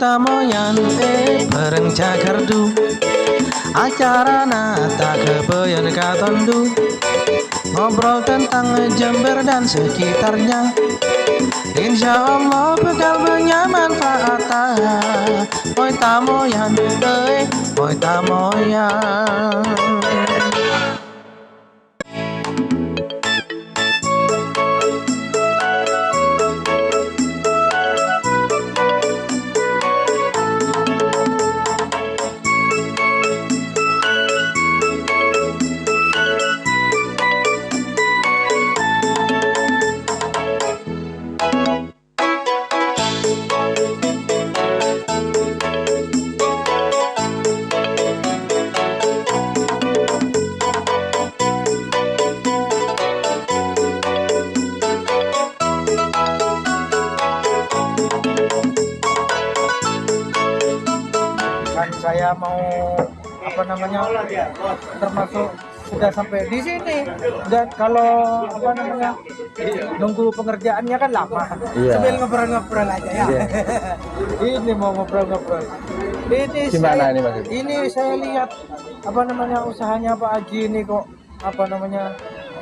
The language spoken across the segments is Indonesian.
tamoyan bareng cagardu acara nata kebayan katondu ngobrol tentang Jember dan sekitarnya. Insya Allah bakal banyak manfaatnya. Oi tamoyan, oi tamoyan. Saya mau termasuk sudah sampai di sini, dan kalau nunggu pengerjaannya kan lama. Iya. Sambil ngobrol-ngobrol aja ya. Iya. Ini mau ngobrol-ngobrol. Ini Gimana saya, ini Mas? Ini saya lihat usahanya Pak Haji ini kok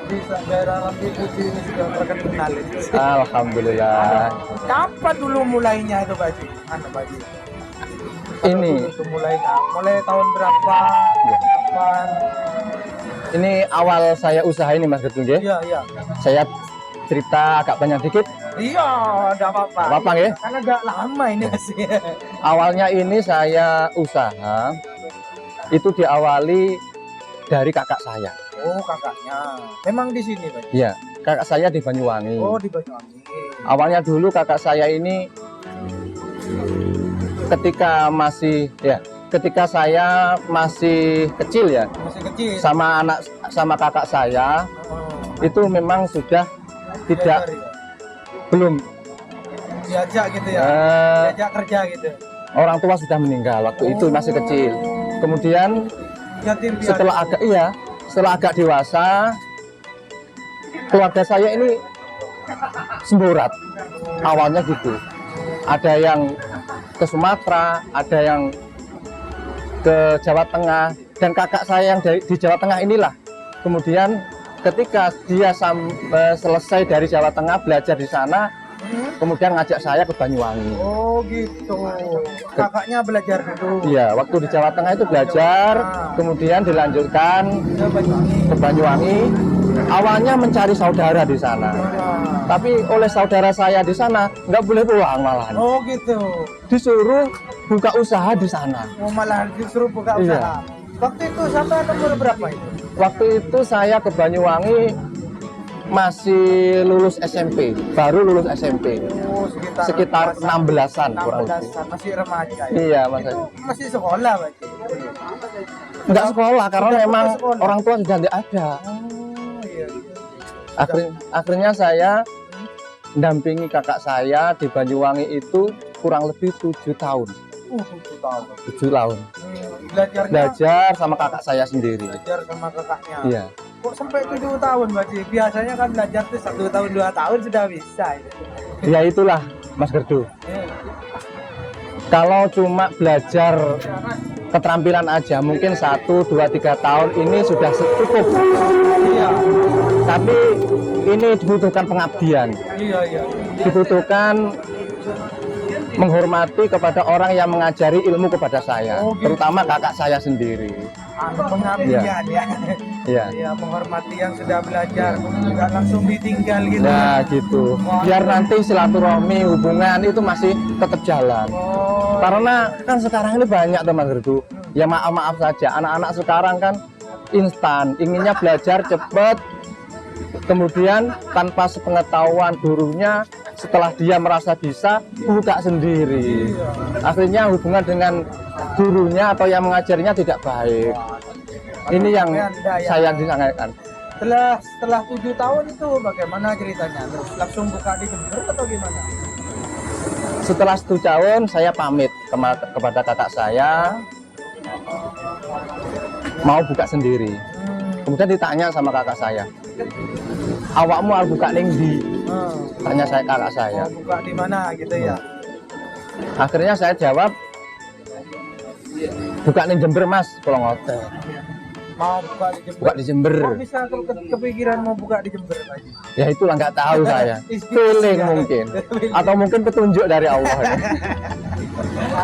di daerah Rambi Putih ini sudah terkenal. Alhamdulillah. Kapan dulu mulainya itu Pak Haji? Pak Haji? Ini Mulai tahun berapa? Ya. Kapan? Ini awal saya usaha ini Mas Gedung ya. Iya. Saya cerita agak banyak dikit. Iya, enggak apa-apa. Nggak apa-apa, ya? Karena agak lama ini masih. Awalnya ini saya usaha itu diawali dari kakak saya. Oh, kakaknya. Memang di sini, Pak? Iya, kakak saya di Banyuwangi. Oh, di Banyuwangi. Awalnya dulu kakak saya ini ketika saya masih kecil ya, Masih kecil. sama kakak saya itu memang sudah tidak Diajar, ya? belum Diajak gitu ya. Diajak kerja gitu. orang tua sudah meninggal waktu itu masih kecil. Kemudian Yatim piatu. setelah agak dewasa, keluarga saya ini semburat awalnya gitu. Ada yang ke Sumatera, ada yang ke Jawa Tengah, dan kakak saya yang di Jawa Tengah inilah kemudian ketika dia selesai dari Jawa Tengah belajar di sana, kemudian ngajak saya ke Banyuwangi. Oh gitu. Kakaknya belajar dulu. Iya, waktu di Jawa Tengah itu belajar, kemudian dilanjutkan Ke Banyuwangi. ke Banyuwangi. Awalnya mencari saudara di sana, tapi oleh saudara saya di sana nggak boleh pulang malahan. Oh gitu. Disuruh buka usaha di sana. Oh malah disuruh buka Iya. usaha. Waktu itu sampai umur berapa itu? Waktu itu saya ke Banyuwangi masih lulus SMP, baru lulus SMP. Oh, Sekitar 16-an kurang lebih. 16-an, masih remaja. Ya? Iya, Mas. Itu masih sekolah, Pak? Nggak sekolah karena Sudah memang sekolah. orang tua sudah tidak ada. Oh, iya. Akhirnya saya mendampingi kakak saya di Banyuwangi itu kurang lebih 7 tahun. 7 tahun. 7 tahun. Belajar sama kakak saya sendiri. Belajar sama kakaknya. Iya. Kok sampai 7 tahun, Pak? Biasanya kan belajar tuh 1 tahun 2 tahun sudah bisa. Ya itulah Mas Gerdu. Iya. Kalau cuma belajar keterampilan aja mungkin 1, 2, 3 tahun ini sudah cukup. Iya. Tapi ini dibutuhkan pengabdian. Iya. Dibutuhkan menghormati kepada orang yang mengajari ilmu kepada saya, Oh, gitu. terutama kakak saya sendiri. Pengabdian ya. Iya. Iya, menghormati yang sudah belajar, nggak langsung ditinggal gitu. Nah gitu. Biar nanti silaturahmi hubungan itu masih tetap jalan. Oh. Karena kan sekarang ini banyak teman Gerdu. Ya maaf saja, anak-anak sekarang kan instan, inginnya belajar cepat. Kemudian tanpa sepengetahuan gurunya, setelah dia merasa bisa, buka sendiri. Akhirnya hubungan dengan gurunya atau yang mengajarinya tidak baik. Ini yang saya disangkakan. Setelah 7 tahun itu bagaimana ceritanya? Terus langsung buka di Jember atau gimana? Setelah 1 tahun saya pamit kepada kakak saya mau buka sendiri. Kemudian ditanya sama kakak saya, awakmu harus buka ning ndi? Tanya saya kakak saya. Mau buka di mana gitu ya? Akhirnya saya jawab, buka ning Jember Mas, kalau ngoten. Mau buka di Jember. Buka di Jember. Kok bisa kepikiran mau buka di Jember Pak Haji? Ya itulah nggak tahu saya. Inspirasi Feeling ya. mungkin. Atau mungkin petunjuk dari Allah.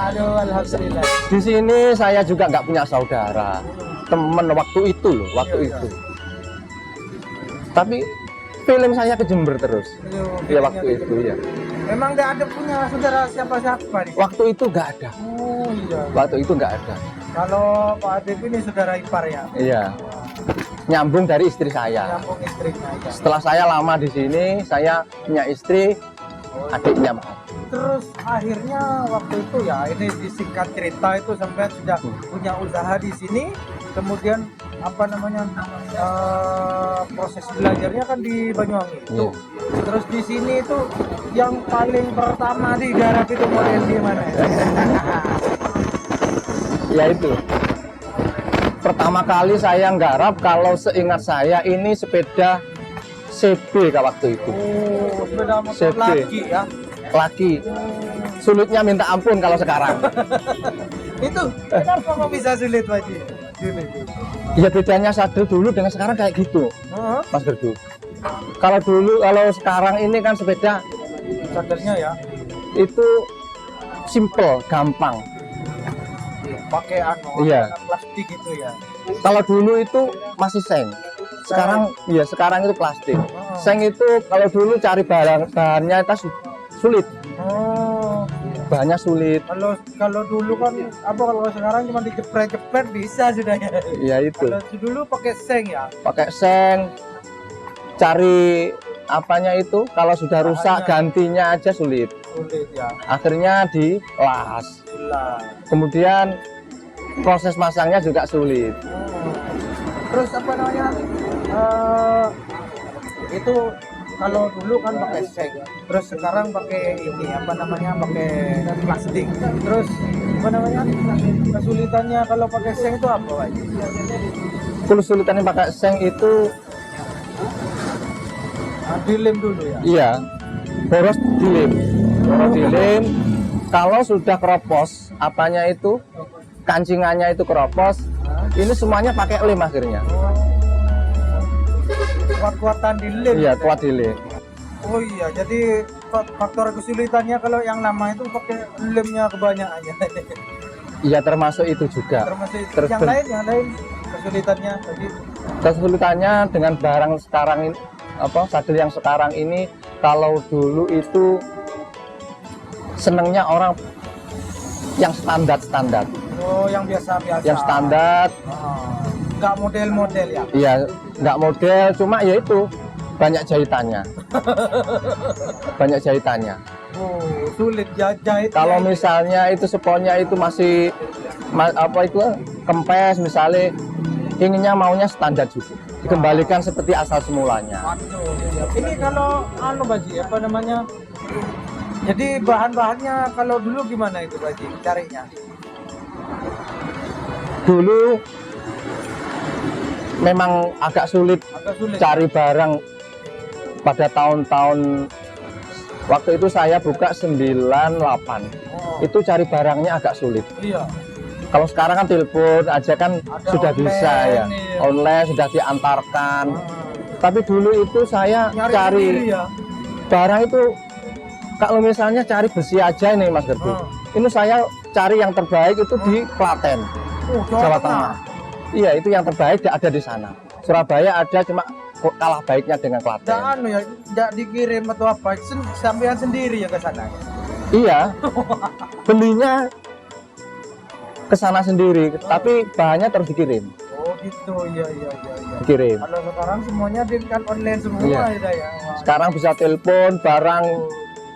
Aduh, alhamdulillah. Di sini saya juga nggak punya saudara, temen waktu itu loh, waktu Iya, itu. Tapi feeling saya ke Jember terus. Aduh, Ya waktu itu ya. Memang nggak ada punya saudara siapa-siapa nih. Waktu itu nggak ada. Oh iya. Waktu itu nggak ada. Kalau Pak Adib ini saudara ipar ya. Iya. Nyambung dari istri saya. Nyambung istrinya ya. Setelah saya lama di sini, saya punya istri, adiknya. Terus akhirnya waktu itu ya ini disingkat cerita itu sampai sudah punya usaha di sini, kemudian apa namanya proses belajarnya kan di Banyuwangi itu. Terus di sini itu yang paling pertama digarap itu model di mana ya? Ya itu. Pertama kali saya nggarap, kalau seingat saya ini sepeda CB waktu itu. Oh, sepeda motor CB. lagi ya. Laki. Sulitnya minta ampun kalau sekarang. Itu kenapa kok bisa sulit Pak Haji? Sulit. Ya bedanya sadel dulu dengan sekarang kayak gitu, Heeh. Mas Gerdu. Kalau dulu, kalau sekarang ini kan sepeda Sadarnya ya itu simple, gampang. pakai Iya. plastik gitu ya. Kalau dulu itu masih seng. Sekarang ya sekarang itu plastik. Seng itu kalau dulu cari bahannya itu sulit. Oh. Bahannya sulit. Kalau dulu kan apa kalau sekarang cuma dijepret-jepret bisa sudah ya. Ya itu. Kalau dulu pakai seng ya. Pakai seng. Cari apanya itu kalau sudah rusak gantinya aja sulit. Sulit ya. Akhirnya dilas. Gila. Kemudian proses masangnya juga sulit. Terus apa namanya? Itu kalau dulu kan pakai seng, terus sekarang pakai ini apa namanya pakai plastik. Terus apa namanya kesulitannya kalau pakai seng itu apa Pak? Kesulitannya pakai seng itu Dilem dulu ya. iya boros dilem. Boros dilem. Kalau sudah keropos apanya itu kancingannya itu keropos, ini semuanya pakai lem akhirnya. Kuat-kuatan dilem. Iya kuat dilem. Oh iya, jadi faktor kesulitannya kalau yang lama itu pakai lemnya kebanyakan ya. Iya termasuk itu juga. Termasuk itu. Terus- yang lain kesulitannya tadi. Kesulitannya dengan barang sekarang ini apa sadel yang sekarang ini, kalau dulu itu senengnya orang yang standar. Oh, yang biasa-biasa. Yang standar. Nggak model-model ya. Iya nggak model, cuma ya itu banyak jahitannya. Banyak jahitannya. Oh, sulit jahit. Kalau misalnya itu sponnya itu masih apa itu kempes misalnya, inginnya maunya standar juga, dikembalikan seperti asal semulanya. Waduh, ini kalau Baji apa namanya? Jadi bahan-bahannya kalau dulu gimana itu Baji carinya? Dulu memang agak sulit Agak sulit. cari barang pada tahun-tahun waktu itu saya buka 98. Oh, Itu cari barangnya agak sulit. iya. Kalau sekarang kan telepon aja kan Ada sudah online, bisa ya. iya. Online sudah diantarkan. Tapi dulu itu saya Nyari cari sendiri ya. barang itu kalau misalnya cari besi aja ini Mas Gerdu. Ini saya cari yang terbaik itu di Klaten, Jawa Tengah. Iya, itu yang terbaik ada di sana. Surabaya ada cuma kalah baiknya dengan Klaten. Ya, tidak dikirim atau apa, sampean sendiri ya ke sana. Iya. Belinya ke sana sendiri, tapi bahannya terus dikirim. Oh gitu, iya. Dikirim. Kalau sekarang semuanya kan online semua Iya. ya. Wah, Sekarang bisa telepon, barang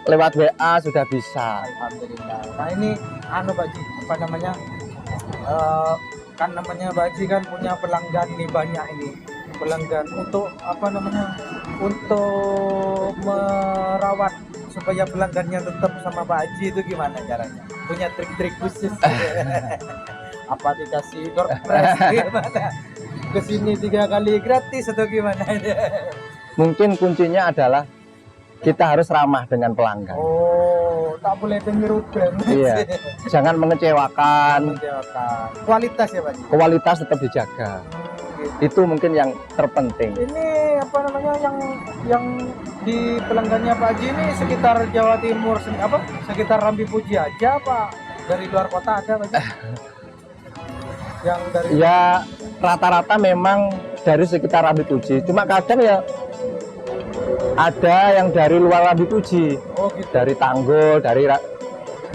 lewat WA sudah bisa. Alhamdulillah. Nah ini Baji, apa namanya? Kan namanya Baji kan punya pelanggan nih banyak ini. Pelanggan untuk apa namanya? Untuk merawat supaya pelanggannya tetap sama Pak Haji itu gimana caranya? Punya trik-trik khusus? Apa dikasih door prize gimana? Kesini 3 kali gratis atau gimana? Mungkin kuncinya adalah kita harus ramah dengan pelanggan. Oh, tak boleh dengar udan. Iya. Jangan mengecewakan. Kualitas ya Pak Haji. Kualitas tetap dijaga. Gitu. Itu mungkin yang terpenting. Ini apa namanya yang di pelanggannya Pak Haji ini sekitar Jawa Timur sekitar Rambi Puji aja Pak, dari luar kota ada Pak Haji? Yang dari Ya rata-rata memang dari sekitar Rambi Puji. Cuma kadang ya ada yang dari luar Rambi Puji, oh gitu. dari Tanggul, dari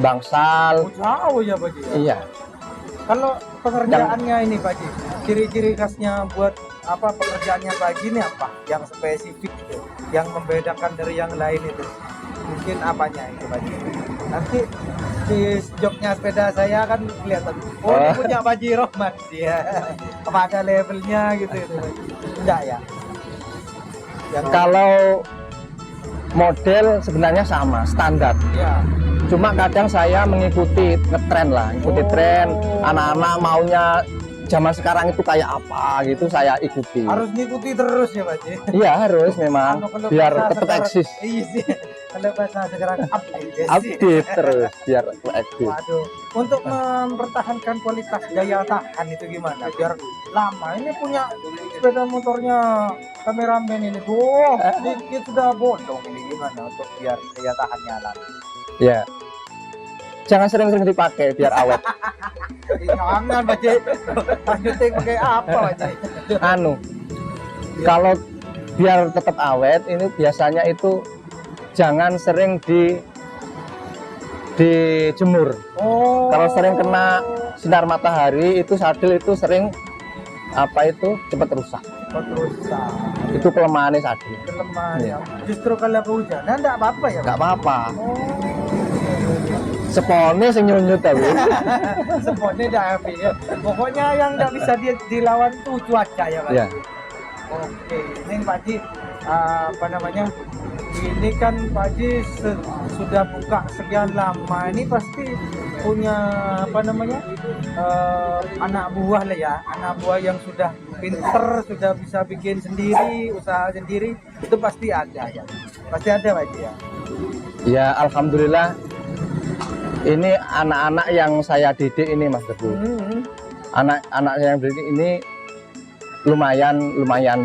Bangsal. Oh, jauh ya Pak Haji. Iya. Kalau pekerjaannya ini Pak Haji, ciri-ciri khasnya buat apa pekerjaannya Pak Haji ini apa? Yang spesifik gitu, yang membedakan dari yang lain itu. Mungkin apanya itu Pak Haji? Nanti di joknya sepeda saya kan kelihatan. Oh, ini punya Pak Haji Rohmat dia. Apa ada levelnya gitu itu Pak Haji? Enggak ya? Kalau model sebenarnya sama, standar. Ya. Cuma kadang saya mengikuti ngetren lah, ikuti tren. Anak-anak maunya zaman sekarang itu kayak apa gitu, saya ikuti. Harus ngikuti terus ya Pak Haji. Iya harus memang, Kalau biar bahasa tetap sekarang- eksis. Iya sih. Kalau bahasa sekarang update. ya sih. Update terus, biar eksis. Waduh, untuk mempertahankan kualitas daya tahan itu gimana? Biar lama. Ini punya sepeda motornya kameramen ini. Tuh, sedikit sudah bodong ini gimana untuk biar daya tahannya lama? Ya. Jangan sering-sering dipakai biar awet. Jangan Pak Haji. Lanjutin pakai apa Pak Haji? Anu, kalau biar tetap awet ini biasanya itu jangan sering dijemur. Oh. Kalau sering kena sinar matahari itu sadel itu sering apa itu cepat rusak. rusak. Itu kelemahannya sadel. Kelemahan Iya. ya. Justru kalau kehujanan enggak apa-apa ya. Pak? Nggak apa-apa. Oh. Sepone sing nyunyut tapi. Semuanya enggak apa ya. Pokoknya yang enggak bisa dilawan tuh cuaca ya Pak. Ya. Oke, ini Pak Haji, apa namanya? Ini kan Pak Haji sudah buka sekian lama, ini pasti punya apa namanya anak buah lah ya, anak buah yang sudah pinter, sudah bisa bikin sendiri, usaha sendiri, itu pasti ada ya, pasti ada Pak Haji ya. Ya alhamdulillah. Ini anak-anak yang saya didik ini Mas Teguh. Anak-anak yang didik ini lumayan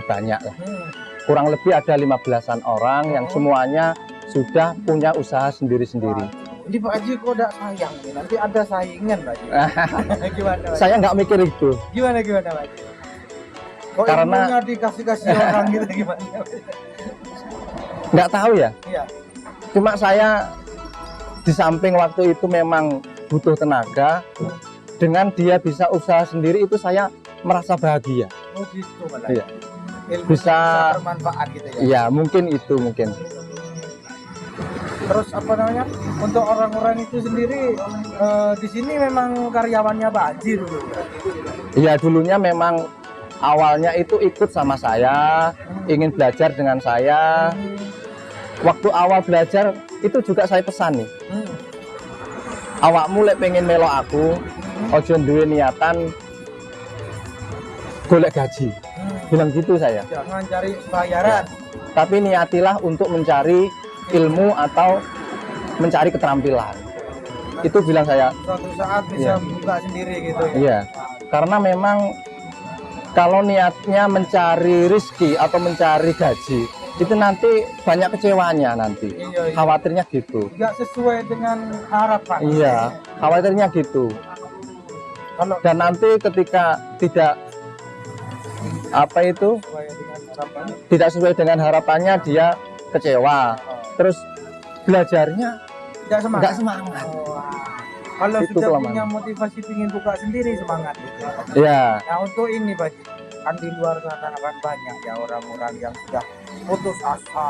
banyak lah. Kurang lebih ada 15-an orang yang semuanya sudah punya usaha sendiri-sendiri. Ini Pak Haji kok udah sayang nih, nanti ada saingan Pak Haji. Gimana Pak Haji? Saya nggak mikir itu. Gimana Pak Haji? Kok Karena- ilmunya dikasih orang gitu gimana? Nggak tahu ya. Iya. Cuma saya di samping waktu itu memang butuh tenaga. Dengan dia bisa usaha sendiri itu saya merasa bahagia. Oh gitu malah. Iya. Ilmu Bisa- bermanfaat gitu ya. Ya mungkin itu mungkin. Terus apa namanya? Untuk orang-orang itu sendiri di sini memang karyawannya Pak Haji dulu. Ya dulunya memang awalnya itu ikut sama saya, ingin belajar dengan saya. Waktu awal belajar itu juga saya pesan nih. Awakmu lek pengen melo aku, ojo duwe niatan golek gaji. Bilang gitu saya. Jangan cari bayaran. Tapi niatilah untuk mencari ilmu atau mencari keterampilan. Itu bilang saya. Suatu saat bisa Iya. buka sendiri gitu ya. Iya. Karena memang kalau niatnya mencari rezeki atau mencari gaji, itu nanti banyak kecewanya nanti. Iya, iya. Khawatirnya gitu. Nggak sesuai dengan harapan. Iya, khawatirnya gitu. Kalau Dan nanti ketika tidak apa itu sesuai dengan harapan. tidak sesuai dengan harapannya dia kecewa. Terus belajarnya Nggak semangat. nggak semangat. Oh, kalau Itu sudah kelemahan. punya motivasi ingin buka sendiri semangat gitu. Ya, Nah untuk ini Pak Haji, kan di luar sana kan banyak ya orang-orang yang sudah putus asa,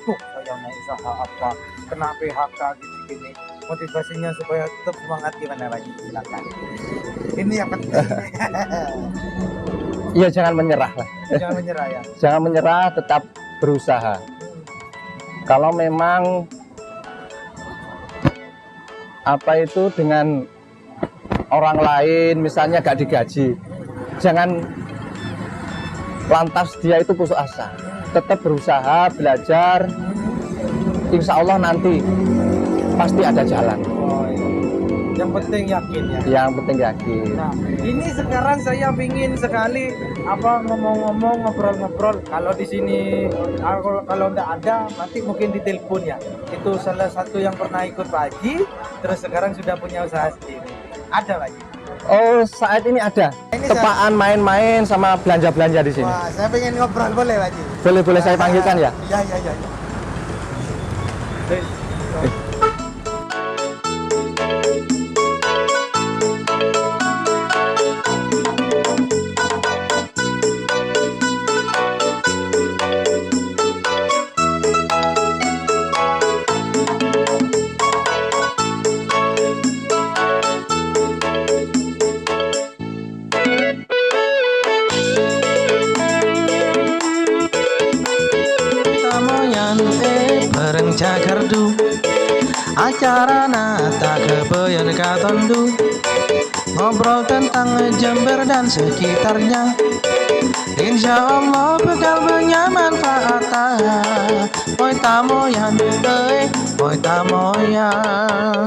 saya mau usaha apa, kena PHK gini-gini. Motivasinya supaya tetap semangat gimana Pak Haji? Silakan. Ini yang penting. ya jangan menyerah lah. Jangan menyerah ya. Jangan menyerah, tetap berusaha. Kalau memang apa itu dengan orang lain misalnya gak digaji, jangan lantas dia itu putus asa. Tetap berusaha, belajar. Insya Allah nanti pasti ada jalan. Oh, iya. Yang penting yakin ya. Yang penting yakin. Nah, ini sekarang saya ingin sekali apa ngomong-ngomong, ngobrol-ngobrol. Kalau di sini kalau nggak ada, nanti mungkin ditelepon ya. Itu salah satu yang pernah ikut Pak Haji, terus sekarang sudah punya usaha sendiri. Ada Pak Haji? Oh, saat ini ada. Ini Tepaan main-main sama belanja-belanja di sini. Wah, saya pengen ngobrol, boleh Pak Haji? Boleh saya panggilkan ya? Iya. Tamoyan bareng Jakardu, acara nata kebayan katondu, ngobrol tentang Jember dan sekitarnya. Insya Allah bakal banyak manfaatnya. Oi tamoyan, oi tamoyan.